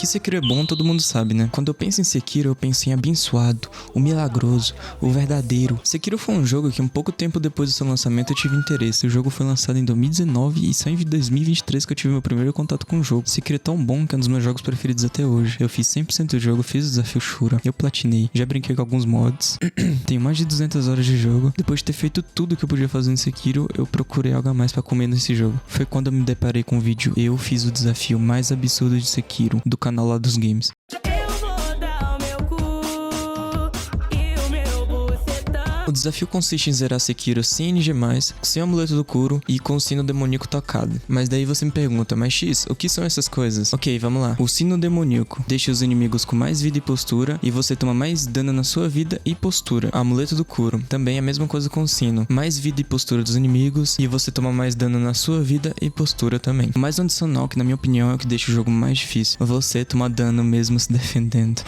Que Sekiro é bom, todo mundo sabe, né? Quando eu penso em Sekiro, eu penso em abençoado, o milagroso, o verdadeiro. Sekiro foi um jogo que um pouco tempo depois do seu lançamento eu tive interesse. O jogo foi lançado em 2019 e só em 2023 que eu tive meu primeiro contato com o jogo. Sekiro é tão bom que é um dos meus jogos preferidos até hoje. Eu fiz 100% do jogo, fiz o desafio Shura, eu platinei, já brinquei com alguns mods. Tenho mais de 200 horas de jogo. Depois de ter feito tudo que eu podia fazer em Sekiro, eu procurei algo a mais pra comer nesse jogo. Foi quando eu me deparei com o vídeo Eu Fiz o Desafio Mais Absurdo de Sekiro, do canal lá dos games. O desafio consiste em zerar Sekiro sem NG+, sem o amuleto do Kuro e com o sino demoníaco tocado. Mas daí você me pergunta, mas X, o que são essas coisas? Ok, vamos lá. O sino demoníaco deixa os inimigos com mais vida e postura e você toma mais dano na sua vida e postura. O amuleto do Kuro também é a mesma coisa com o sino. Mais vida e postura dos inimigos e você toma mais dano na sua vida e postura também. O mais adicional, que na minha opinião é o que deixa o jogo mais difícil, você toma dano mesmo se defendendo.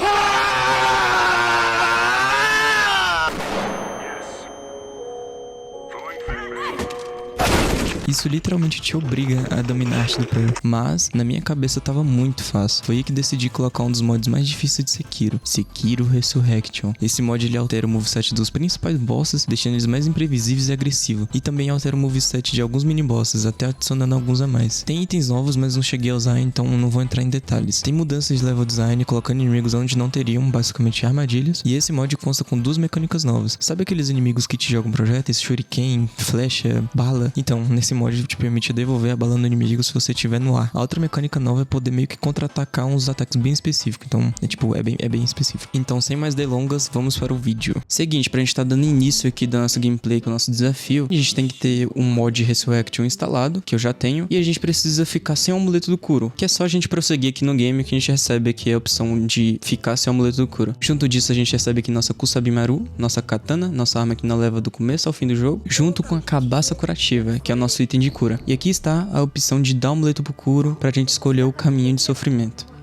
Isso literalmente te obriga a dominar a arte do player. Mas, na minha cabeça tava muito fácil. Foi aí que decidi colocar um dos mods mais difíceis de Sekiro. Sekiro Resurrection. Esse mod ele altera o moveset dos principais bosses, deixando eles mais imprevisíveis e agressivos. E também altera o moveset de alguns mini-bosses, até adicionando alguns a mais. Tem itens novos, mas não cheguei a usar, então não vou entrar em detalhes. Tem mudanças de level design, colocando inimigos onde não teriam, basicamente armadilhas. E esse mod consta com duas mecânicas novas. Sabe aqueles inimigos que te jogam projéteis, shuriken, flecha, bala? Então, nesse mod te permite devolver a bala no inimigo se você estiver no ar. A outra mecânica nova é poder meio que contra-atacar uns ataques bem específicos. Então, é bem específico. Então, sem mais delongas, vamos para o vídeo. Seguinte, pra gente tá dando início aqui da nossa gameplay com o nosso desafio, a gente tem que ter um mod Resurrection instalado, que eu já tenho, e a gente precisa ficar sem o amuleto do Kuro, que é só a gente prosseguir aqui no game que a gente recebe aqui a opção de ficar sem o amuleto do Kuro. Junto disso, a gente recebe aqui nossa Kusabimaru, nossa katana, nossa arma que não leva do começo ao fim do jogo, junto com a cabaça curativa, que é o nosso item de cura. E aqui está a opção de dar o amuleto pro Kuro pra gente escolher o caminho de sofrimento.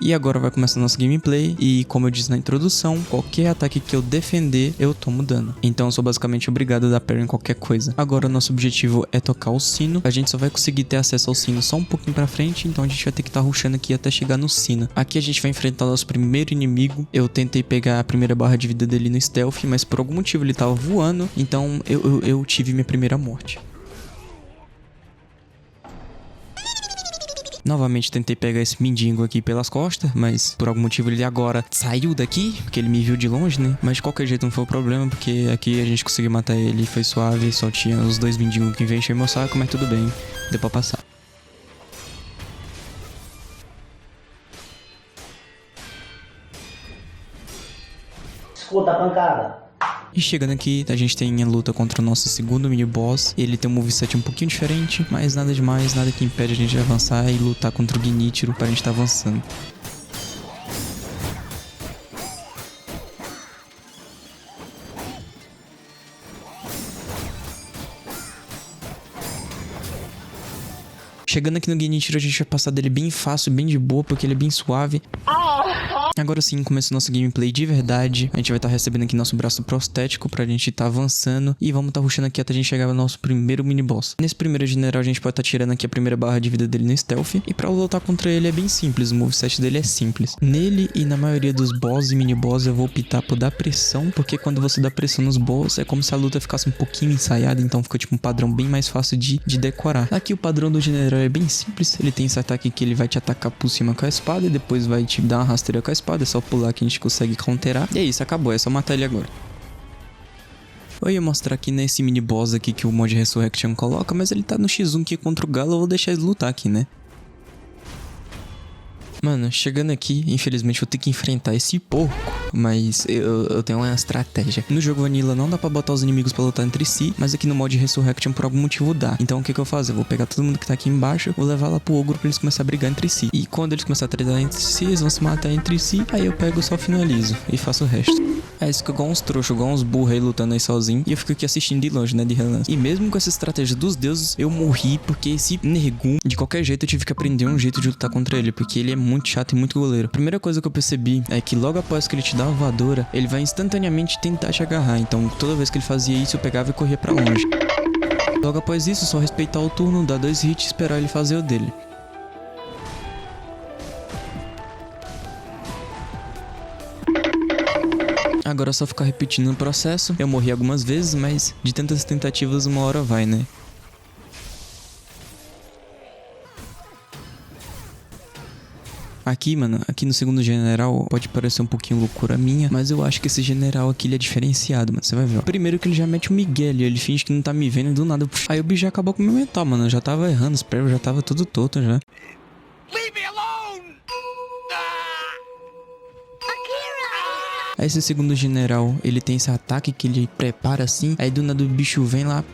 E agora vai começar a nossa gameplay e, como eu disse na introdução, qualquer ataque que eu defender, eu tomo dano. Então eu sou basicamente obrigado a dar parry em qualquer coisa. Agora o nosso objetivo é tocar o sino. A gente só vai conseguir ter acesso ao sino só um pouquinho pra frente, então a gente vai ter que estar rushando aqui até chegar no sino. Aqui a gente vai enfrentar o nosso primeiro inimigo. Eu tentei pegar a primeira barra de vida dele no stealth, mas por algum motivo ele tava voando, então eu tive minha primeira morte. Novamente tentei pegar esse mendigo aqui pelas costas, mas por algum motivo ele agora saiu daqui, porque ele me viu de longe, né? Mas de qualquer jeito não foi o problema, porque aqui a gente conseguiu matar ele, foi suave, só tinha os dois mendigos que veio encher meu saco, mas tudo bem, deu pra passar. Escuta a pancada. E chegando aqui, a gente tem a luta contra o nosso segundo mini-boss. Ele tem um moveset um pouquinho diferente, mas nada demais, nada que impede a gente de avançar e lutar contra o Genichiro pra gente estar avançando. Chegando aqui no Genichiro, a gente vai passar dele bem fácil, bem de boa, porque ele é bem suave. Agora sim, começa o nosso gameplay de verdade. A gente vai estar recebendo aqui nosso braço prostético pra gente estar avançando. E vamos estar rushando aqui até a gente chegar no nosso primeiro mini-boss. Nesse primeiro general, a gente pode estar tirando aqui a primeira barra de vida dele no stealth. E pra lutar contra ele é bem simples, o moveset dele é simples. Nele e na maioria dos boss e mini-boss eu vou optar por dar pressão, porque quando você dá pressão nos boss, é como se a luta ficasse um pouquinho ensaiada, então fica tipo um padrão bem mais fácil de decorar. Aqui o padrão do general é bem simples, ele tem esse ataque que ele vai te atacar por cima com a espada e depois vai te dar uma rasteira com a espada. É só pular que a gente consegue counterar. E é isso, acabou, é só matar ele agora. Eu ia mostrar aqui nesse mini boss aqui que o mod Resurrection coloca, mas ele tá no X1 aqui contra o Galo, eu vou deixar ele lutar aqui, né? Mano, chegando aqui, infelizmente vou ter que enfrentar esse porco, mas eu tenho uma estratégia. No jogo Vanilla não dá pra botar os inimigos pra lutar entre si, mas aqui no mod Resurrection por algum motivo dá. Então o que eu faço? Eu vou pegar todo mundo que tá aqui embaixo, vou levar lá pro ogro pra eles começarem a brigar entre si. E quando eles começarem a tretar entre si, eles vão se matar entre si, aí eu pego e só finalizo e faço o resto. Aí isso fica igual uns trouxas, igual uns burros aí lutando aí sozinho, e eu fico aqui assistindo de longe, né, de relance. E mesmo com essa estratégia dos deuses, eu morri porque esse Nergum, de qualquer jeito eu tive que aprender um jeito de lutar contra ele, porque ele é muito chato e muito goleiro. A primeira coisa que eu percebi é que logo após que ele te dá uma voadora, ele vai instantaneamente tentar te agarrar. Então toda vez que ele fazia isso, eu pegava e corria pra longe. Logo após isso, só respeitar o turno, dar 2 hits e esperar ele fazer o dele. Agora é só ficar repetindo o processo. Eu morri algumas vezes, mas de tantas tentativas uma hora vai, né? Aqui, mano, aqui no segundo general pode parecer um pouquinho loucura minha, mas eu acho que esse general aqui ele é diferenciado, mano. Você vai ver, ó. Primeiro que ele já mete o Miguel e ele finge que não tá me vendo e do nada. Aí o bicho já acabou com o meu mental, mano. Eu já tava errando, os parries já tava tudo torto já. Leave me alone! Aí esse segundo general, ele tem esse ataque que ele prepara assim, aí do nada o bicho vem lá,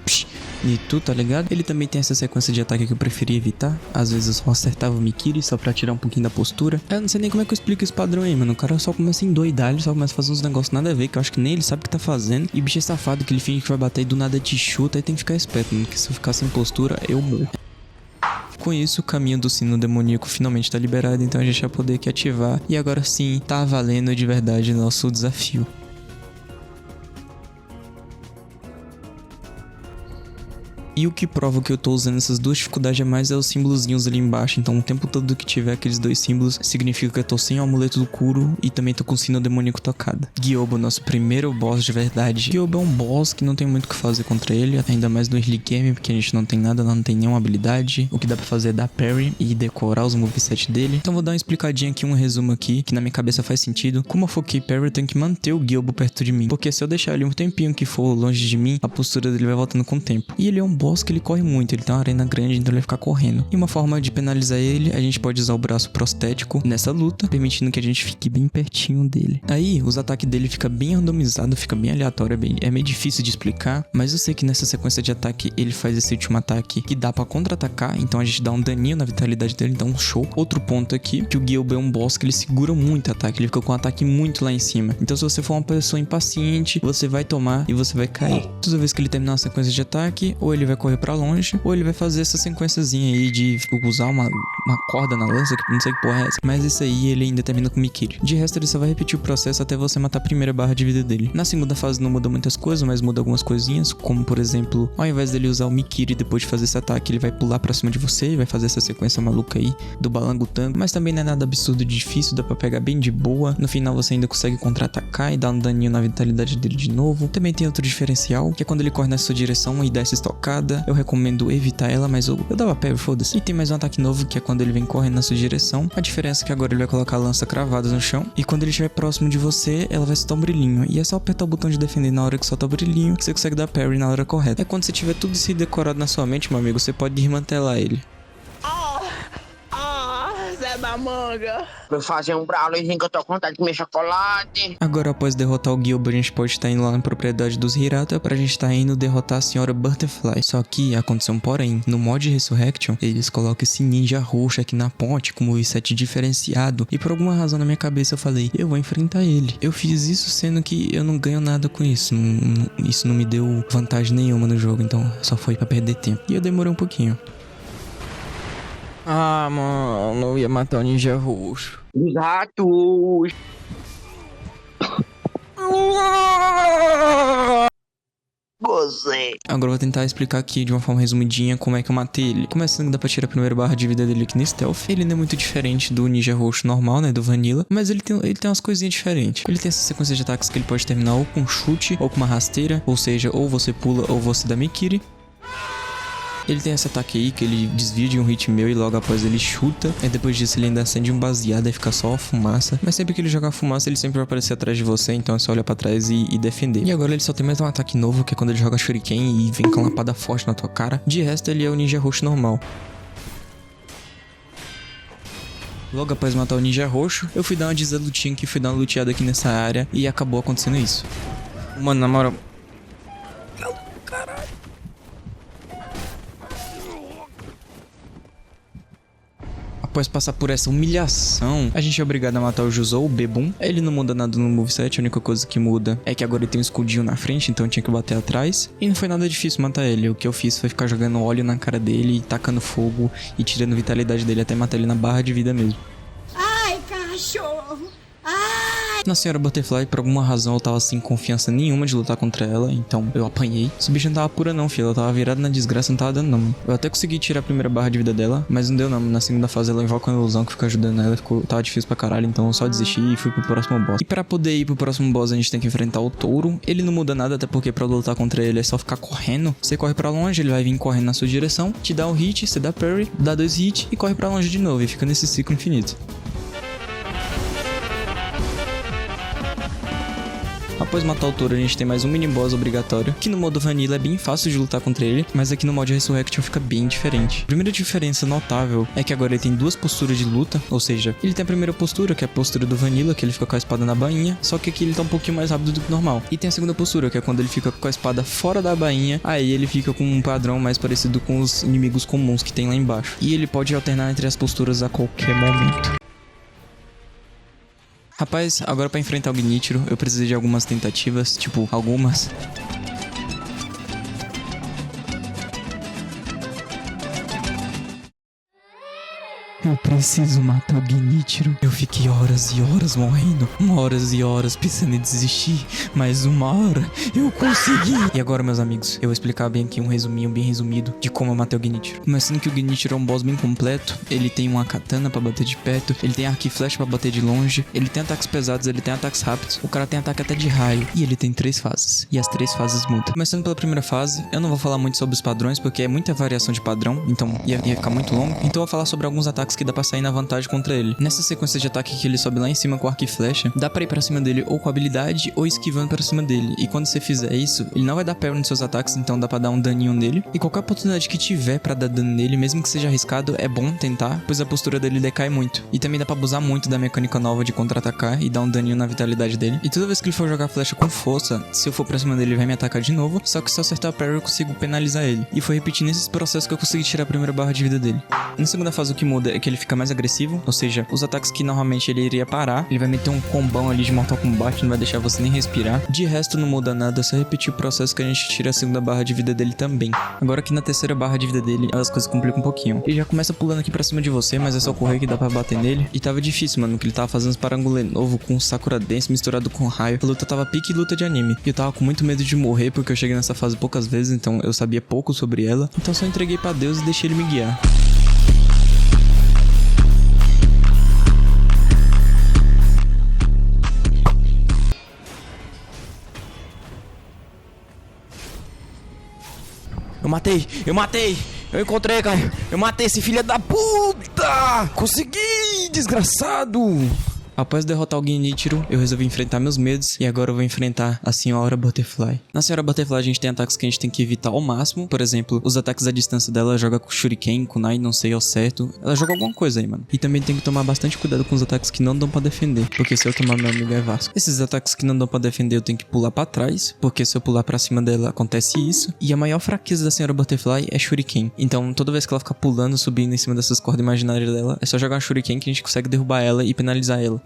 e tu, tá ligado? Ele também tem essa sequência de ataque que eu preferi evitar. Às vezes eu só acertava o Mikiri só pra tirar um pouquinho da postura. Eu não sei nem como é que eu explico esse padrão aí, mano. O cara só começa a endoidar, ele só começa a fazer uns negócios nada a ver, que eu acho que nem ele sabe o que tá fazendo. E o bicho é safado, que ele finge que vai bater e do nada te chuta, aí tem que ficar esperto, mano, que se eu ficar sem postura, eu morro. Com isso, o caminho do sino demoníaco finalmente tá liberado, então a gente vai poder aqui ativar. E agora sim, tá valendo de verdade nosso desafio. E o que prova que eu tô usando essas duas dificuldades a mais é os símbolozinhos ali embaixo. Então o tempo todo que tiver aqueles 2 símbolos significa que eu tô sem o amuleto do Kuro e também tô com o sino demoníaco tocado. Gyobo, nosso primeiro boss de verdade. Gyobo é um boss que não tem muito o que fazer contra ele, ainda mais no early game, porque a gente não tem nada, não tem nenhuma habilidade. O que dá pra fazer é dar parry e decorar os moveset dele. Então vou dar uma explicadinha aqui, um resumo aqui, que na minha cabeça faz sentido. Como eu foquei parry, eu tenho que manter o Gyobo perto de mim, porque se eu deixar ele um tempinho que for longe de mim, a postura dele vai voltando com o tempo. E ele é um boss que ele corre muito, ele tem uma arena grande, então ele vai ficar correndo. E uma forma de penalizar ele, a gente pode usar o braço prostético nessa luta, permitindo que a gente fique bem pertinho dele. Aí, os ataques dele fica bem randomizado, fica bem aleatório, é meio difícil de explicar, mas eu sei que nessa sequência de ataque, ele faz esse último ataque que dá pra contra-atacar, então a gente dá um daninho na vitalidade dele, então um show. Outro ponto aqui, que o Gyobo é um boss que ele segura muito ataque, ele fica com um ataque muito lá em cima. Então se você for uma pessoa impaciente, você vai tomar e você vai cair. Toda vez que ele terminar uma sequência de ataque, ou ele vai correr pra longe, ou ele vai fazer essa sequenciazinha aí de usar uma corda na lança, que não sei que porra é essa, mas isso aí ele ainda termina com Mikiri. De resto, ele só vai repetir o processo até você matar a primeira barra de vida dele. Na segunda fase não muda muitas coisas, mas muda algumas coisinhas, como por exemplo, ao invés dele usar o Mikiri depois de fazer esse ataque, ele vai pular pra cima de você e vai fazer essa sequência maluca aí do balangutango, mas também não é nada absurdo de difícil, dá pra pegar bem de boa. No final você ainda consegue contra-atacar e dar um daninho na vitalidade dele de novo. Também tem outro diferencial, que é quando ele corre na sua direção e dá essa estocada, eu recomendo evitar ela, mas eu dava parry, foda-se. E tem mais um ataque novo, que é quando ele vem correndo na sua direção. A diferença é que agora ele vai colocar a lança cravada no chão, e quando ele estiver próximo de você, ela vai soltar um brilhinho. E é só apertar o botão de defender na hora que solta o brilhinho, que você consegue dar parry na hora correta. É quando você tiver tudo isso decorado na sua mente, meu amigo, você pode desmantelar ele. Zé da Manga. Vou fazer um browniezinho que eu tô com vontade de comer chocolate. Agora, após derrotar o Gyobo, a gente pode estar indo lá na propriedade dos Hirata pra gente estar indo derrotar a senhora Butterfly. Só que aconteceu um porém. No mod Resurrection, eles colocam esse ninja roxo aqui na ponte com moveset diferenciado. E por alguma razão na minha cabeça eu falei, eu vou enfrentar ele. Eu fiz isso sendo que eu não ganho nada com isso. Isso não me deu vantagem nenhuma no jogo, então só foi pra perder tempo. E eu demorei um pouquinho. Ah, mano, eu ia matar o ninja roxo. Os ratos. Gozei. Agora eu vou tentar explicar aqui de uma forma resumidinha como é que eu matei ele. Começando que dá pra tirar a primeira barra de vida dele aqui no stealth. Ele não é muito diferente do ninja roxo normal, né, do vanilla, mas ele tem umas coisinhas diferentes. Ele tem essa sequência de ataques que ele pode terminar ou com chute ou com uma rasteira, ou seja, ou você pula ou você dá Mikiri. Ele tem esse ataque aí que ele desvia de um hit meu e logo após ele chuta. E depois disso ele ainda acende um baseado e fica só fumaça. Mas sempre que ele jogar fumaça, ele sempre vai aparecer atrás de você. Então é só olhar pra trás e defender. E agora ele só tem mais um ataque novo, que é quando ele joga shuriken e vem com uma lapada forte na tua cara. De resto, ele é o ninja roxo normal. Logo após matar o ninja roxo, eu fui dar uma desalutinha que fui dar uma luteada aqui nessa área. E acabou acontecendo isso. Mano, na moral... Após passar por essa humilhação, a gente é obrigado a matar o Juzou, o Bebum. Ele não muda nada no moveset, a única coisa que muda é que agora ele tem um escudinho na frente, então eu tinha que bater atrás. E não foi nada difícil matar ele, o que eu fiz foi ficar jogando óleo na cara dele, tacando fogo e tirando vitalidade dele até matar ele na barra de vida mesmo. Ai, cachorro! Ai! Na Senhora Butterfly, por alguma razão, eu tava sem confiança nenhuma de lutar contra ela, então eu apanhei. Esse bicho não tava pura não, filho. Ela tava virada na desgraça, não tava dando não. Eu até consegui tirar a primeira barra de vida dela, mas não deu não. Na segunda fase ela invoca uma ilusão que fica ajudando ela, tava difícil pra caralho, então eu só desisti e fui pro próximo boss. E pra poder ir pro próximo boss, a gente tem que enfrentar o touro. Ele não muda nada, até porque pra lutar contra ele é só ficar correndo. Você corre pra longe, ele vai vir correndo na sua direção, te dá um hit, você dá parry, dá 2 hits e corre pra longe de novo, e fica nesse ciclo infinito. Após matar o touro, a gente tem mais um mini boss obrigatório, que no modo vanilla é bem fácil de lutar contra ele, mas aqui no modo Resurrection fica bem diferente. A primeira diferença notável é que agora ele tem duas posturas de luta, ou seja, ele tem a primeira postura, que é a postura do vanilla, que ele fica com a espada na bainha, só que aqui ele tá um pouquinho mais rápido do que normal. E tem a segunda postura, que é quando ele fica com a espada fora da bainha, aí ele fica com um padrão mais parecido com os inimigos comuns que tem lá embaixo. E ele pode alternar entre as posturas a qualquer momento. Rapaz, agora pra enfrentar o Gnitro, eu precisei de algumas tentativas, tipo, algumas. Eu preciso matar o Gnitro. Eu fiquei horas e horas morrendo, horas e horas pensando em desistir, mas uma hora eu consegui. E agora, meus amigos, eu vou explicar bem aqui um resuminho bem resumido de como eu matei o Gnitro. Começando que o Gnitro é um boss bem completo. Ele tem uma katana pra bater de perto, ele tem arco e flecha pra bater de longe, ele tem ataques pesados, ele tem ataques rápidos, o cara tem ataque até de raio, e ele tem 3 fases, e as 3 fases mudam. Começando pela primeira fase, eu não vou falar muito sobre os padrões, porque é muita variação de padrão, então ia ficar muito longo, então eu vou falar sobre alguns ataques que dá pra sair na vantagem contra ele. Nessa sequência de ataque que ele sobe lá em cima com arco e flecha, dá pra ir pra cima dele ou com habilidade ou esquivando pra cima dele. E quando você fizer isso, ele não vai dar parry nos seus ataques, então dá pra dar um daninho nele. E qualquer oportunidade que tiver pra dar dano nele, mesmo que seja arriscado, é bom tentar, pois a postura dele decai muito. E também dá pra abusar muito da mecânica nova de contra-atacar e dar um daninho na vitalidade dele. E toda vez que ele for jogar flecha com força, se eu for pra cima dele, ele vai me atacar de novo, só que se eu acertar o parry eu consigo penalizar ele. E foi repetindo esses processos que eu consegui tirar a primeira barra de vida dele. Na segunda fase o que muda é que ele fica mais agressivo, ou seja, os ataques que normalmente ele iria parar, ele vai meter um combão ali de Mortal Kombat, não vai deixar você nem respirar. De resto não muda nada, é só repetir o processo que a gente tira a segunda barra de vida dele também. Agora aqui na terceira barra de vida dele, as coisas complicam um pouquinho. Ele já começa pulando aqui pra cima de você, mas é só correr que dá pra bater nele. E tava difícil, mano, que ele tava fazendo esse parangolê novo com Sakura Dance misturado com raio. A luta tava pique luta de anime. E eu tava com muito medo de morrer, porque eu cheguei nessa fase poucas vezes, então eu sabia pouco sobre ela. Então só entreguei pra Deus e deixei ele me guiar. Eu encontrei, cara, eu matei esse filho da puta, consegui, desgraçado. Após derrotar o Gnitro, eu resolvi enfrentar meus medos e agora eu vou enfrentar a Senhora Butterfly. Na Senhora Butterfly a gente tem ataques que a gente tem que evitar ao máximo. Por exemplo, os ataques à distância dela, ela joga com Shuriken, Kunai, não sei ao certo. Ela joga alguma coisa aí, mano. E também tem que tomar bastante cuidado com os ataques que não dão pra defender, porque se eu tomar, meu amigo é Vasco. Esses ataques que não dão pra defender eu tenho que pular pra trás, porque se eu pular pra cima dela acontece isso. E a maior fraqueza da Senhora Butterfly é Shuriken. Então toda vez que ela ficar pulando, subindo em cima dessas cordas imaginárias dela, é só jogar um Shuriken que a gente consegue derrubar ela e penalizar ela.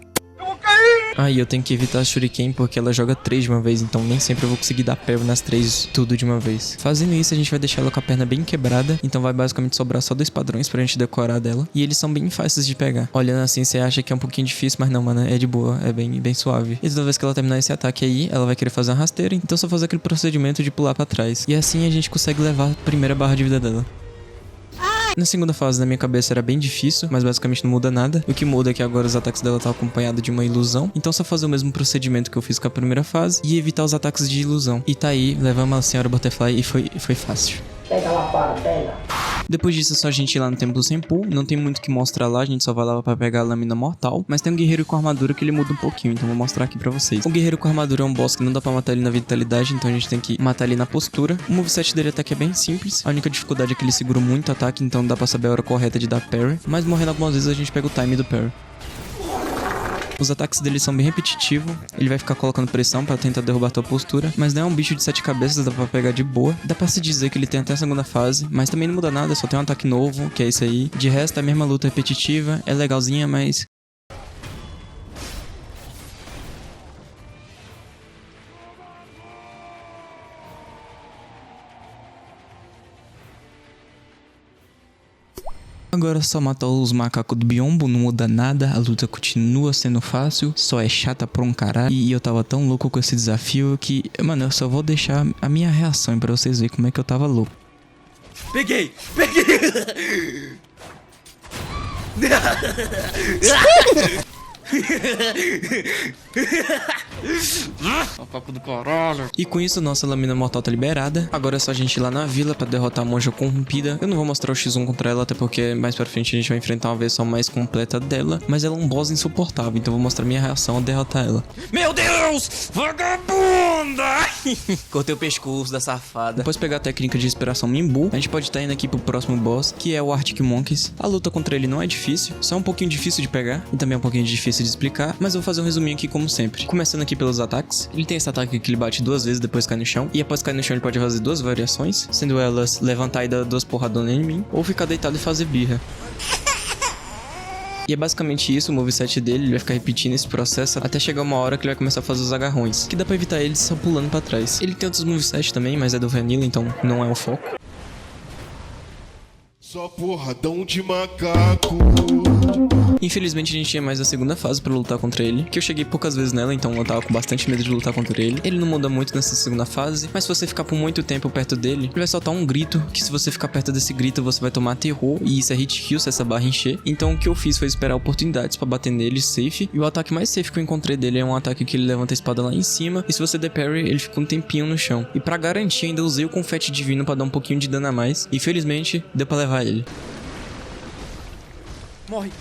Aí eu tenho que evitar a Shuriken porque ela joga 3 de uma vez, então nem sempre eu vou conseguir dar parry nas 3 tudo de uma vez. Fazendo isso a gente vai deixar ela com a perna bem quebrada, então vai basicamente sobrar só 2 padrões pra gente decorar dela. E eles são bem fáceis de pegar. Olhando assim você acha que é um pouquinho difícil, mas não, mano, é de boa, é bem suave. E toda vez que ela terminar esse ataque aí, ela vai querer fazer uma rasteira, então só fazer aquele procedimento de pular pra trás. E assim a gente consegue levar a primeira barra de vida dela. Na segunda fase, na minha cabeça, era bem difícil, mas basicamente não muda nada. O que muda é que agora os ataques dela estão acompanhados de uma ilusão. Então só fazer o mesmo procedimento que eu fiz com a primeira fase e evitar os ataques de ilusão. E tá aí, levamos a Senhora Butterfly e foi fácil. Pega lá fora, pega. Depois disso é só a gente ir lá no Templo Sem Pool. Não tem muito o que mostrar lá, a gente só vai lá pra pegar a lâmina mortal. Mas tem um guerreiro com armadura que ele muda um pouquinho, então vou mostrar aqui pra vocês. O guerreiro com armadura é um boss que não dá pra matar ele na vitalidade, então a gente tem que matar ele na postura. O moveset dele até que é bem simples. A única dificuldade é que ele segura muito ataque, então dá pra saber a hora correta de dar parry. Mas morrendo algumas vezes a gente pega o time do parry. Os ataques dele são bem repetitivos, ele vai ficar colocando pressão pra tentar derrubar tua postura, mas não é um bicho de 7 cabeças, dá pra pegar de boa. Dá pra se dizer que ele tem até a segunda fase, mas também não muda nada, só tem um ataque novo, que é esse aí. De resto, é a mesma luta repetitiva, é legalzinha, mas... Agora só matar os macacos do biombo, não muda nada, a luta continua sendo fácil, só é chata pra um caralho. E eu tava tão louco com esse desafio que, mano, eu só vou deixar a minha reação pra vocês verem como é que eu tava louco. Peguei! O papo do caralho. E com isso, nossa lâmina mortal tá liberada. Agora é só a gente ir lá na vila pra derrotar a monja corrompida. Eu não vou mostrar o X1 contra ela, até porque mais pra frente a gente vai enfrentar uma versão mais completa dela. Mas ela é um boss insuportável, então eu vou mostrar minha reação a derrotar ela. Meu Deus! Vagabunda! Cortei o pescoço da safada. Depois pegar a técnica de inspiração Mimbu, a gente pode estar indo aqui pro próximo boss, que é o Arctic Monkeys. A luta contra ele não é difícil, só é um pouquinho difícil de pegar e também é um pouquinho difícil de explicar, mas eu vou fazer um resuminho aqui como sempre. Começando aqui pelos ataques. Ele tem esse ataque que ele bate 2 vezes, depois cai no chão, e após cair no chão ele pode fazer 2 variações, sendo elas levantar e dar 2 porradonas em mim, ou ficar deitado e fazer birra. E é basicamente isso, o moveset dele, ele vai ficar repetindo esse processo até chegar uma hora que ele vai começar a fazer os agarrões, que dá pra evitar ele só pulando pra trás. Ele tem outros movesets também, mas é do Vanilla, então não é o foco. Só porradão de macaco. Infelizmente a gente tinha mais a segunda fase pra lutar contra ele, que eu cheguei poucas vezes nela, então eu tava com bastante medo de lutar contra ele. Ele não muda muito nessa segunda fase, mas se você ficar por muito tempo perto dele, ele vai soltar um grito, que se você ficar perto desse grito você vai tomar terror, e isso é hit kill se essa barra encher. Então o que eu fiz foi esperar oportunidades pra bater nele safe, e o ataque mais safe que eu encontrei dele é um ataque que ele levanta a espada lá em cima, e se você der parry, ele fica um tempinho no chão. E pra garantir ainda usei o confete divino pra dar um pouquinho de dano a mais, e felizmente deu pra levar ele. Morre!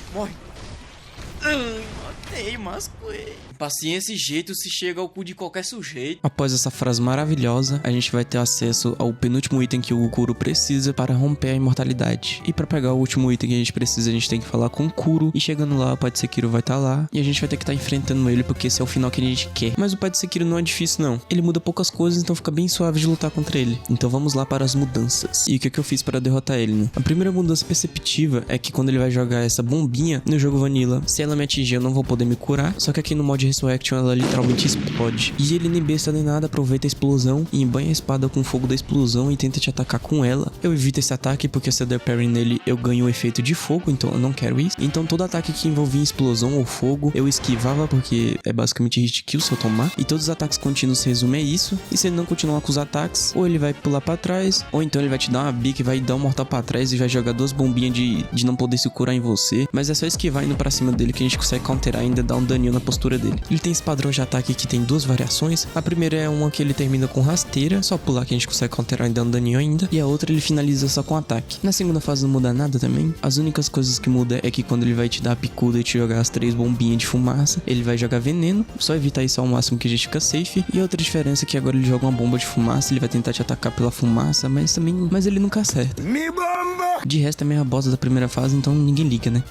Matei, mascoei. Paciência e jeito se chega ao cu de qualquer sujeito. Após essa frase maravilhosa, a gente vai ter acesso ao penúltimo item que o Kuro precisa para romper a imortalidade. E para pegar o último item que a gente precisa, a gente tem que falar com o Kuro. E chegando lá, o Pai de Sekiro vai estar lá. E a gente vai ter que estar enfrentando ele, porque esse é o final que a gente quer. Mas o Pai de Sekiro não é difícil, não. Ele muda poucas coisas, então fica bem suave de lutar contra ele. Então vamos lá para as mudanças. E o que eu fiz para derrotar ele, né? A primeira mudança perceptiva é que quando ele vai jogar essa bombinha no jogo Vanilla, se ela me atingir, eu não vou poder me curar. Só que aqui no mod Resurrection ela literalmente explode. E ele nem besta nem nada, aproveita a explosão e embanha a espada com o fogo da explosão e tenta te atacar com ela. Eu evito esse ataque porque se eu der parry nele eu ganho o efeito de fogo, então eu não quero isso. Então todo ataque que envolvia explosão ou fogo eu esquivava porque é basicamente hit kill se eu tomar. E todos os ataques contínuos se resumem a isso. E se ele não continuar com os ataques, ou ele vai pular pra trás, ou então ele vai te dar uma bica e vai dar um mortal pra trás e vai jogar 2 bombinhas de não poder se curar em você. Mas é só esquivar indo pra cima dele que a gente consegue counterar e ainda dar um daninho na postura dele. Ele tem esse padrão de ataque que tem 2 variações. A primeira é uma que ele termina com rasteira, só pular que a gente consegue counterar e dar um daninho ainda. E a outra ele finaliza só com ataque. Na segunda fase não muda nada também. As únicas coisas que muda é que quando ele vai te dar a picuda e te jogar as 3 bombinhas de fumaça, ele vai jogar veneno. Só evitar isso ao máximo que a gente fica safe. E outra diferença é que agora ele joga uma bomba de fumaça, ele vai tentar te atacar pela fumaça, mas ele nunca acerta. Me bomba! De resto é a mesma bosta da primeira fase, então ninguém liga, né?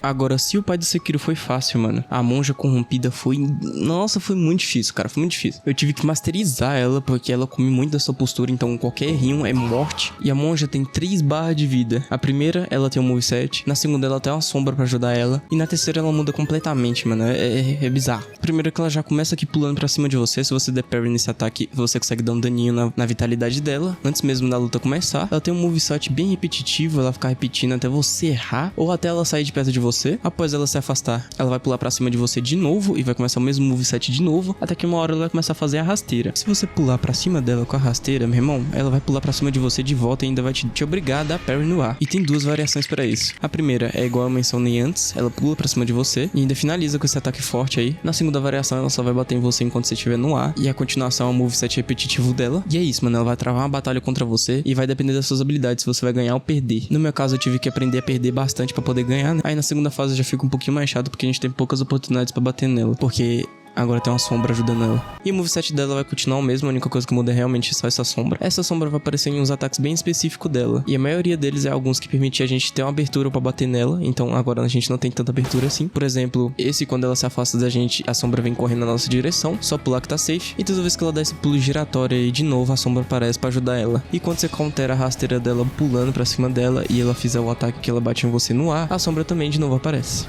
Agora, se o Pai do Sekiro foi fácil, mano, a monja corrompida foi... Nossa, foi muito difícil, cara, foi muito difícil. Eu tive que masterizar ela, porque ela come muito da sua postura, então qualquer errinho é morte. E a monja tem 3 barras de vida. A primeira, ela tem um moveset. Na segunda, ela tem uma sombra pra ajudar ela. E na terceira, ela muda completamente, mano. É bizarro. Primeiro que ela já começa aqui pulando pra cima de você. Se você der parry nesse ataque, você consegue dar um daninho na vitalidade dela. Antes mesmo da luta começar. Ela tem um moveset bem repetitivo, ela fica repetindo até você errar, ou até ela sair de perto de você. Após ela se afastar, ela vai pular pra cima de você de novo e vai começar o mesmo moveset de novo, até que uma hora ela vai começar a fazer a rasteira. Se você pular pra cima dela com a rasteira, meu irmão, ela vai pular pra cima de você de volta e ainda vai te obrigar a dar parry no ar. E tem 2 variações pra isso. A primeira é igual eu mencionei antes, ela pula pra cima de você e ainda finaliza com esse ataque forte aí. Na segunda variação, ela só vai bater em você enquanto você estiver no ar, e a continuação é um moveset repetitivo dela. E é isso, mano, ela vai travar uma batalha contra você e vai depender das suas habilidades se você vai ganhar ou perder. No meu caso, eu tive que aprender a perder bastante pra poder ganhar, né? Aí na segunda fase já fica um pouquinho mais chato porque a gente tem poucas oportunidades pra bater nela, porque agora tem uma sombra ajudando ela. E o moveset dela vai continuar o mesmo, a única coisa que muda é realmente só essa sombra. Essa sombra vai aparecer em uns ataques bem específicos dela, e a maioria deles é alguns que permitem a gente ter uma abertura pra bater nela, então agora a gente não tem tanta abertura assim. Por exemplo, esse quando ela se afasta da gente, a sombra vem correndo na nossa direção, só pular que tá safe, e toda vez que ela dá esse pulo giratório aí de novo, a sombra aparece pra ajudar ela. E quando você countera a rasteira dela pulando pra cima dela e ela fizer o ataque que ela bate em você no ar, a sombra também de novo aparece.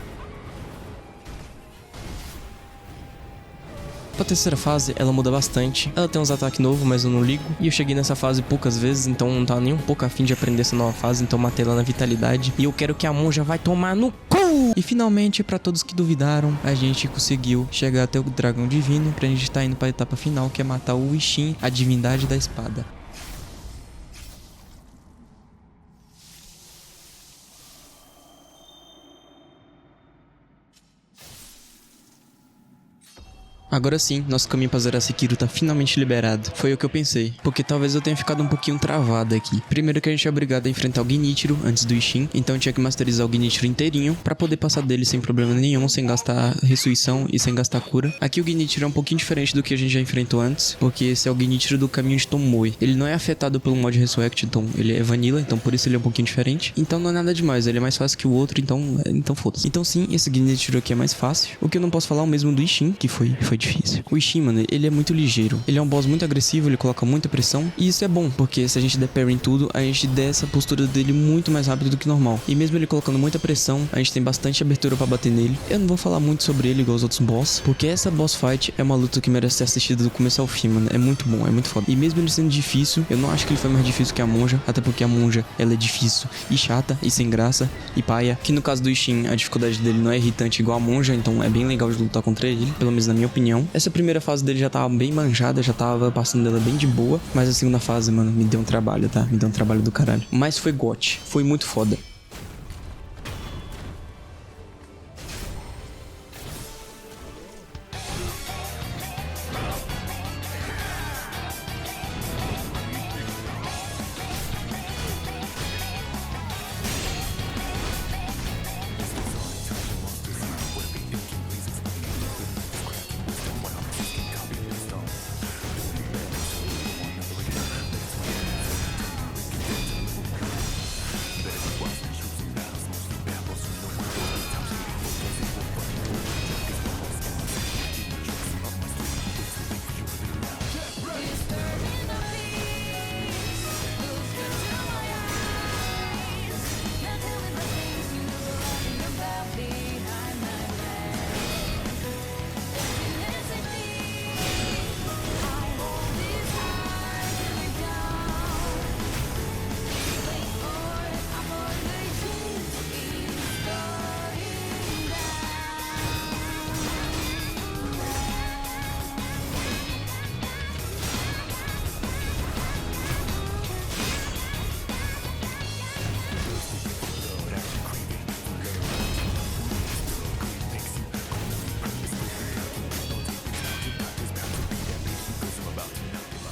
Pra terceira fase, ela muda bastante. Ela tem uns ataques novos, mas eu não ligo. E eu cheguei nessa fase poucas vezes, então não tava nem um pouco afim de aprender essa nova fase, então matei ela na vitalidade. E eu quero que a monja vai tomar no cu! E finalmente, pra todos que duvidaram, a gente conseguiu chegar até o dragão divino, pra gente tá indo pra etapa final, que é matar o Ixin, a divindade da espada. Agora sim, nosso caminho pra zerar Sekiro tá finalmente liberado. Foi o que eu pensei, porque talvez eu tenha ficado um pouquinho travado aqui. Primeiro que a gente é obrigado a enfrentar o Genichiro antes do Isshin, então eu tinha que masterizar o Genichiro inteirinho pra poder passar dele sem problema nenhum, sem gastar ressurreição e sem gastar cura. Aqui o Genichiro é um pouquinho diferente do que a gente já enfrentou antes, porque esse é o Genichiro do caminho de Tomoe. Ele não é afetado pelo mod Resurrect, então ele é vanilla, então por isso ele é um pouquinho diferente. Então não é nada demais, ele é mais fácil que o outro, então foda-se. Então sim, esse Genichiro aqui é mais fácil. O que eu não posso falar é o mesmo do Isshin, que foi difícil. O Isshin, mano, ele é muito ligeiro. Ele é um boss muito agressivo, ele coloca muita pressão. E isso é bom, porque se a gente der parry em tudo, a gente desce a postura dele muito mais rápido do que normal. E mesmo ele colocando muita pressão, a gente tem bastante abertura pra bater nele. Eu não vou falar muito sobre ele igual os outros boss, porque essa boss fight é uma luta que merece ser assistida do começo ao fim, mano. É muito bom, é muito foda. E mesmo ele sendo difícil, eu não acho que ele foi mais difícil que a monja, até porque a monja, ela é difícil e chata e sem graça e paia. Que no caso do Isshin, a dificuldade dele não é irritante igual a monja, então é bem legal de lutar contra ele, pelo menos na minha opinião. Essa primeira fase dele já tava bem manjada, já tava passando dela bem de boa, mas a segunda fase, mano, me deu um trabalho, tá? Me deu um trabalho do caralho. Mas foi GOT, foi muito foda.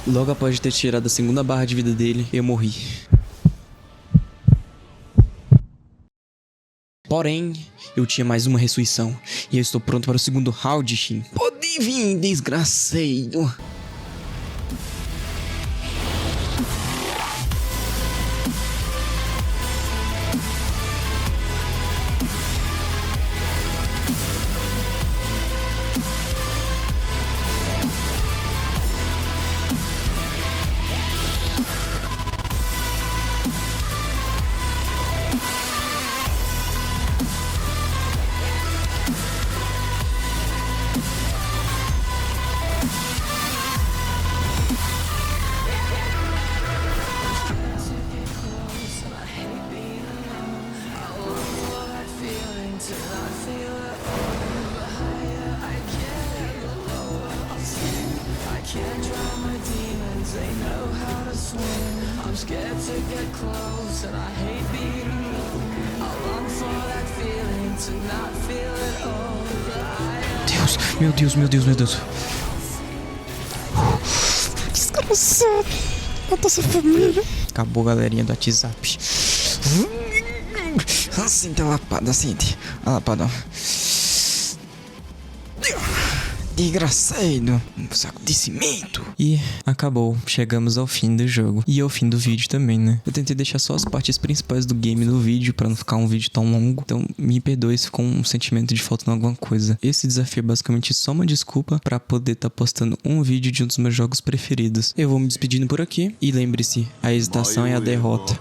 Logo após ter tirado a segunda barra de vida dele, eu morri. Porém, eu tinha mais uma ressurreição. E eu estou pronto para o segundo round, Shin. Pode vir, desgraçado. Deus, meu Deus, meu Deus, meu Deus. Desgraçado. Mata essa família. Acabou, galerinha do WhatsApp. Sente a lapada, sente. A lapada. Desgraçado, um saco de cimento. E acabou, chegamos ao fim do jogo. E ao fim do vídeo também, né? Eu tentei deixar só as partes principais do game no vídeo, pra não ficar um vídeo tão longo. Então me perdoe se ficou um sentimento de faltando alguma coisa. Esse desafio é basicamente só uma desculpa pra poder estar postando um vídeo de um dos meus jogos preferidos. Eu vou me despedindo por aqui. E lembre-se, a hesitação é a derrota.